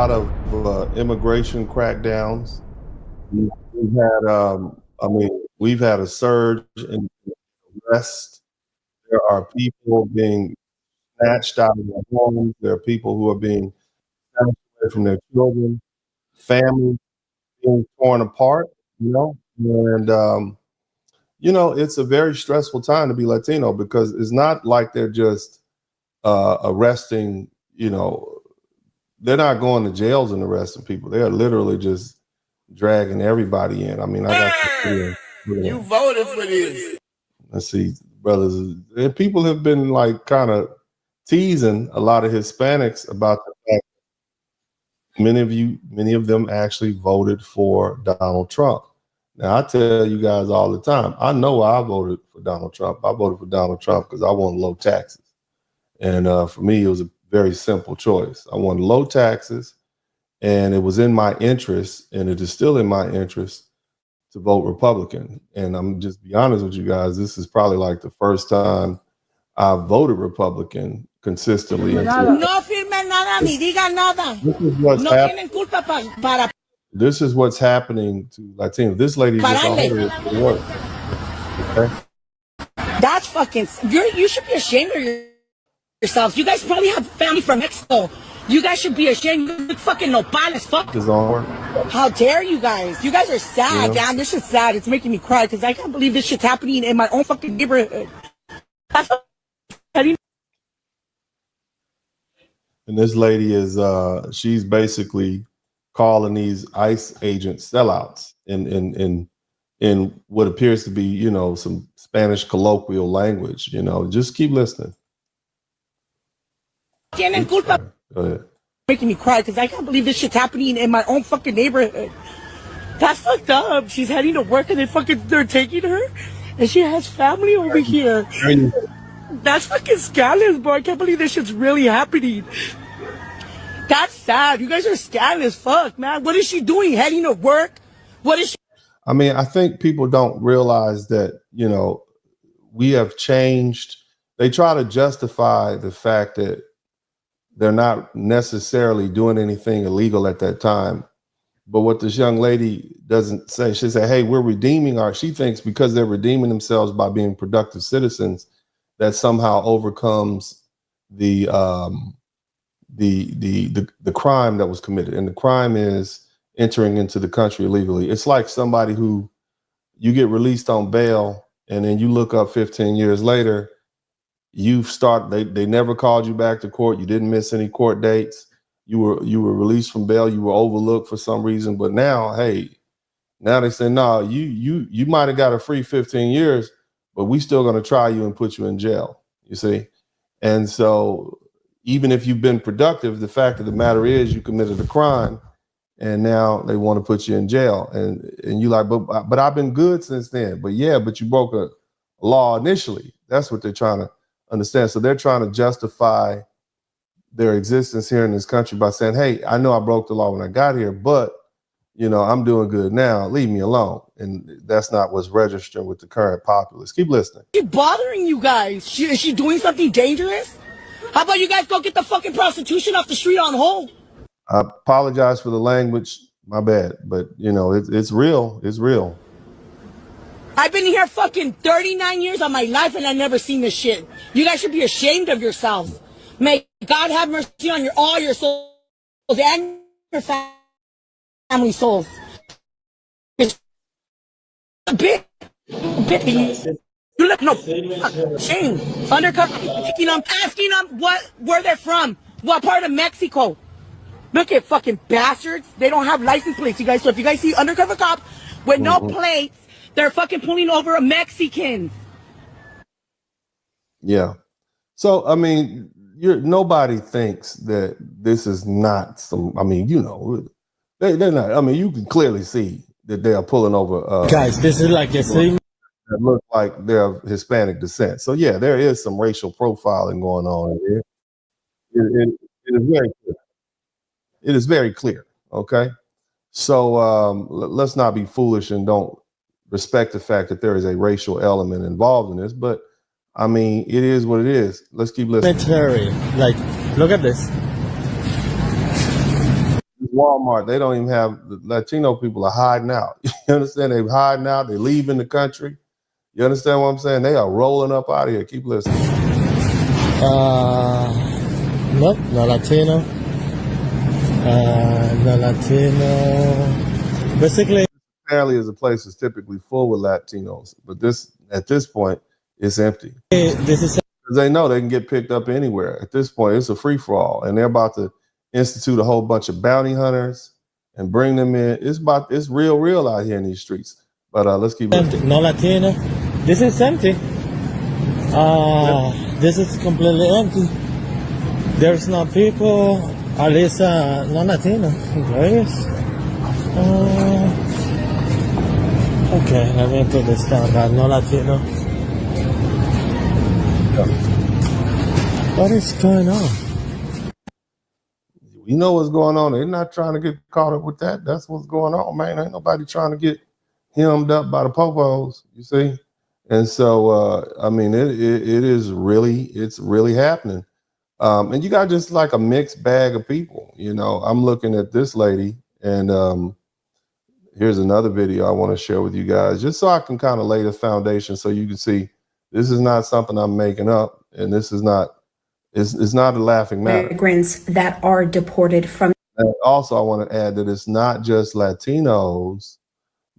lot of immigration crackdowns. We've had, we've had a surge in arrests. There are people being snatched out of their homes. There are people who are being snatched away from their children, families being torn apart, and it's a very stressful time to be Latino because it's not like they're just arresting, they're not going to jails and arresting people. They are literally just dragging everybody in. I mean, I got you voted for this. Let's see, brothers. And people have been like kind of teasing a lot of Hispanics about the fact many of them actually voted for Donald Trump. Now, I tell you guys all the time, I know I voted for Donald Trump. I voted for Donald Trump because I want low taxes. And for me, it was a very simple choice. I wanted low taxes, and it was in my interest, and it is still in my interest to vote Republican. And I'm just be honest with you guys, this is probably like the first time I voted Republican consistently. No firme nada, ni diga nada. This is what's happening to Latinos. This lady just to work. Okay? That's fucking. You should be ashamed of yourselves. You guys probably have family from Mexico. You guys should be ashamed. You look fucking nopal as fuck. How dare you guys? You guys are sad. Damn, this shit's sad. It's making me cry because I can't believe this shit's happening in my own fucking neighborhood. And this lady is she's basically calling these ICE agents sellouts in what appears to be, some Spanish colloquial language. Just keep listening. Go ahead. Making me cry because I can't believe this shit's happening in my own fucking neighborhood. That's fucked up. She's heading to work and they're taking her, and she has family over here. That's fucking scandalous, bro. I can't believe this shit's really happening. That's sad. You guys are scandalous, fuck, man. What is she doing? Heading to work? What is she? I mean, I think people don't realize that, we have changed. They try to justify the fact that they're not necessarily doing anything illegal at that time. But what this young lady doesn't say, she said, hey, we're redeeming she thinks because they're redeeming themselves by being productive citizens, that somehow overcomes the crime that was committed. And the crime is entering into the country illegally. It's like somebody who you get released on bail and then you look up 15 years later, they never called you back to court. You didn't miss any court dates. You were released from bail. You were overlooked for some reason. But now, now they say, no, you might have got a free 15 years, but we still going to try you and put you in jail, you see? And so even if you've been productive, the fact of the matter is you committed a crime and now they want to put you in jail. And you like, but I've been good since then. But you broke a law initially. That's what they're trying to understand. So they're trying to justify their existence here in this country by saying, hey, I know I broke the law when I got here, but I'm doing good now. Leave me alone. And that's not what's registering with the current populace. Keep listening. She's bothering you guys. Is she doing something dangerous? How about you guys go get the fucking prostitution off the street on hold? I apologize for the language. My bad. But, it's real. It's real. I've been here fucking 39 years of my life and I've never seen this shit. You guys should be ashamed of yourselves. May God have mercy on all your souls and your family souls. It's a bit. You look shame. Undercover, asking them where they're from, what part of Mexico. Look at fucking bastards. They don't have license plates, you guys. So if you guys see undercover cops with no plates, they're fucking pulling over a Mexican. Yeah. So, I mean, nobody thinks that this is not some, they're not, you can clearly see that they are pulling over. Guys, this is like a thing that look like they're of Hispanic descent. So, yeah, there is some racial profiling going on here. It is very clear. It is very clear. Okay. So let's not be foolish and don't respect the fact that there is a racial element involved in this, but it is what it is. Let's keep listening. Like, look at this. Walmart, they don't even have, the Latino people are hiding out. You understand? They're hiding out. They're leaving the country. You understand what I'm saying? They are rolling up out of here. Keep listening. Nope, no Latino. No Latino. Basically, Apparently, is a place that's typically full with Latinos, but this at this point it's empty. this is Because they know they can get picked up anywhere. At this point, it's a free for all, and they're about to institute a whole bunch of bounty hunters and bring them in. It's real out here in these streets. But let's keep empty. No Latino. This is empty. This is completely empty. There's no people. At least no Latino. There is. Okay, let me put this down. No Latino. What is going on? You know what's going on. They're not trying to get caught up with that. That's what's going on, man. Ain't nobody trying to get hemmed up by the popos, you see? And so, I mean, it's really happening. And you got just like a mixed bag of people. You know, I'm looking at this lady, and here's another video I want to share with you guys, just so I can kind of lay the foundation so you can see this is not something I'm making up, and this is not, it's not a laughing matter. Immigrants that are deported from. And also, I want to add that it's not just Latinos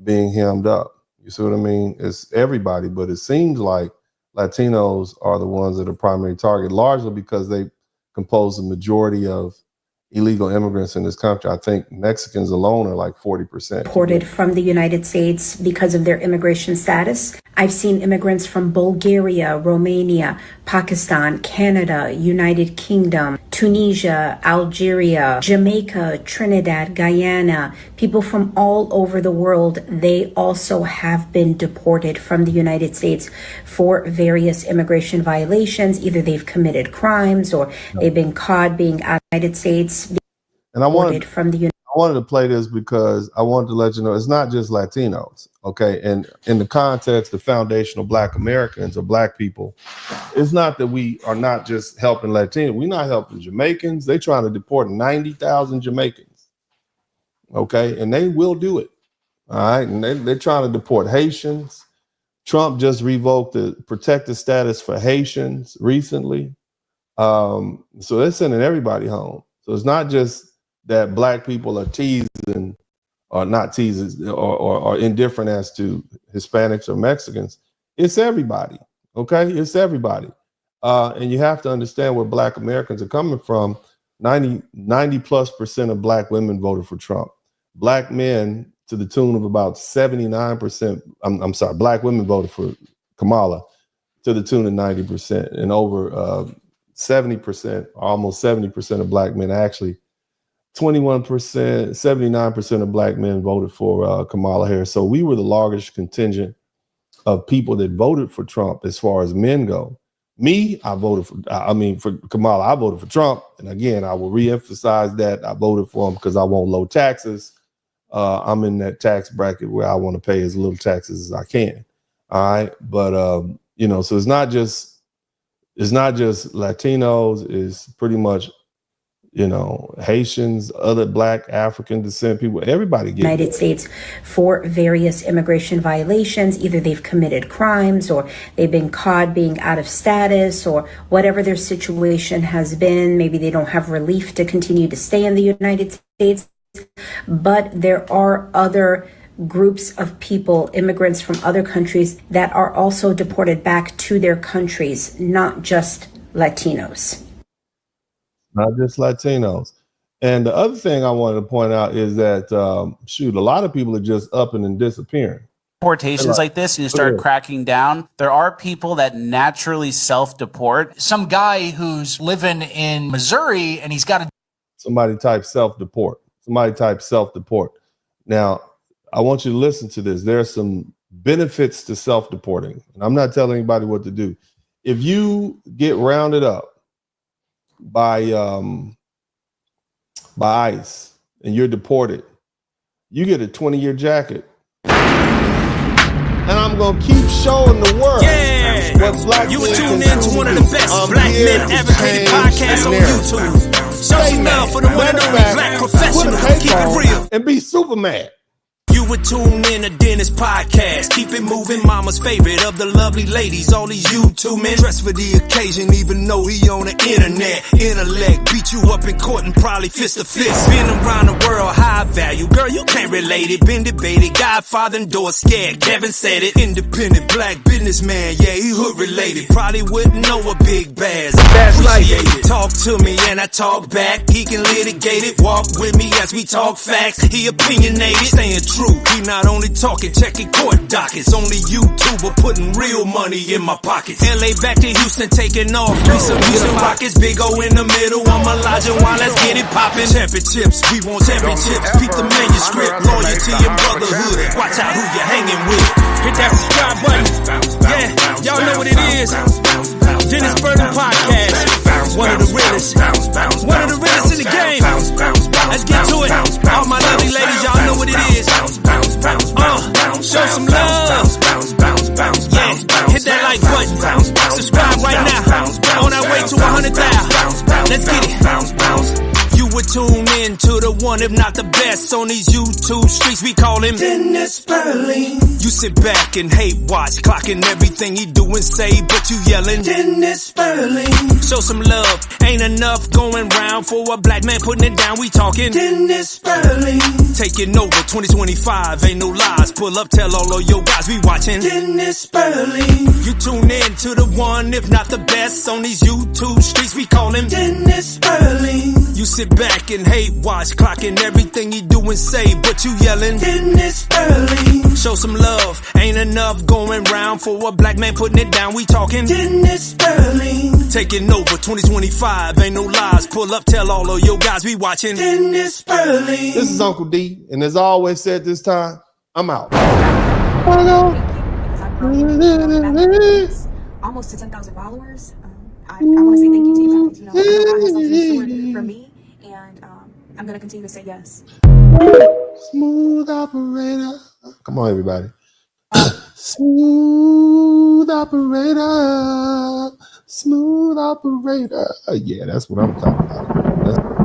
being hemmed up. You see what I mean? It's everybody, but it seems like Latinos are the ones that are primary target, largely because they compose the majority of illegal immigrants in this country. I think Mexicans alone are like 40%. Deported from the United States because of their immigration status. I've seen immigrants from Bulgaria, Romania, Pakistan, Canada, United Kingdom, Tunisia, Algeria, Jamaica, Trinidad, Guyana, people from all over the world. They also have been deported from the United States for various immigration violations. Either they've committed crimes or they've been caught being out of the United States. And I wanted to play this because I wanted to let you know it's not just Latinos, okay? And in the context of foundational Black Americans or Black people, it's not that we are not just helping Latinos. We're not helping Jamaicans. They're trying to deport 90,000 Jamaicans, okay? And they will do it, all right? And they're trying to deport Haitians. Trump just revoked the protected status for Haitians recently. So they're sending everybody home. So it's not just that Black people are teasing or not teasing or indifferent as to Hispanics or Mexicans. It's everybody, okay? It's everybody. And you have to understand where Black Americans are coming from. 90+% of Black women voted for Trump. Black men, to the tune of about 79%, I'm sorry, Black women voted for Kamala to the tune of 90%. And over 70%, almost 70% of Black men, actually 21%, 79% of Black men voted for Kamala Harris. So we were the largest contingent of people that voted for Trump as far as men go. Me, for Kamala, I voted for Trump. And again, I will reemphasize that I voted for him because I want low taxes. I'm in that tax bracket where I want to pay as little taxes as I can. All right. But, you know, so it's not just Latinos, it's pretty much, you know, Haitians, other Black African descent people, everybody gets United States for various immigration violations. Either they've committed crimes or they've been caught being out of status or whatever their situation has been. Maybe they don't have relief to continue to stay in the United States. But there are other groups of people, immigrants from other countries, that are also deported back to their countries, not just Latinos. Not just Latinos. And the other thing I wanted to point out is that, a lot of people are just up and disappearing. Deportations like this, and you start cracking down. There are people that naturally self-deport. Some guy who's living in Missouri and he's got a... Somebody type self-deport. Now, I want you to listen to this. There are some benefits to self-deporting. And I'm not telling anybody what to do. If you get rounded up by ICE and you're deported, you get a 20-year jacket. And I'm gonna keep showing the world what Black men You can tune do. in to one of the best Black men advocated podcasts on YouTube. stay mad. For the one and Matter of only fact, black put professional. a cape Keep it on real. and be super mad. You would tune in to Dennis podcast. Keep it moving, mama's favorite of the lovely ladies. All these YouTube men dressed for the occasion, even though he on the internet. Intellect beat you up in court and probably fist to fist. Been around the world, high value. Girl, you can't relate it. Been debated. Godfather endorsed, scared. Kevin said it. Independent black businessman. Yeah, he hood related. Probably wouldn't know a big bass. Appreciate it. Talk to me and I talk back. He can litigate it. Walk with me as we talk facts. He opinionated. Staying true. He not only talking, checking court dockets. Only YouTuber putting real money in my pockets. LA back to Houston, taking off. Some Houston Rockets, Big O in the middle. I'm Elijah Wan, let's get it poppin'. Championships, we want championships. Keep the manuscript, loyalty and brotherhood. Watch out who you're hanging with. Hit that subscribe button. Yeah, y'all know what it is. DennisSpurling podcast. One of the realest. One of the realest in the game. Let's get to it. All my lovely ladies, y'all know what it is. Show some love. Yeah, hit that like button. Subscribe right now. On our way to 100,000. Let's get it. You would tune in to the one, if not the best, on these YouTube streets. We call him DennisSpurling. You sit back and hate watch, clocking everything he do and say, but you yelling DennisSpurling. Show some love, ain't enough going round for a black man putting it down. We talking DennisSpurling. Taking over 2025, ain't no lies. Pull up, tell all of your guys we watching DennisSpurling. You tune in to the one, if not the best, on these YouTube streets. We call him DennisSpurling. You sit back and hate watch, clocking everything he do and say, but you yelling DennisSpurling. Show some love, ain't enough going round for a black man putting it down. We talking DennisSpurling. Taking over 2025, ain't no lies. Pull up, tell all of your guys we watching DennisSpurling. This is Uncle D, and as I always said this time, I'm out. Almost to 10,000 followers. I want to say thank you to you guys. You know, I know God has something in store for me, and I'm going to continue to say yes. Smooth operator. Come on, everybody. Smooth operator. Smooth operator. Yeah, that's what I'm talking about.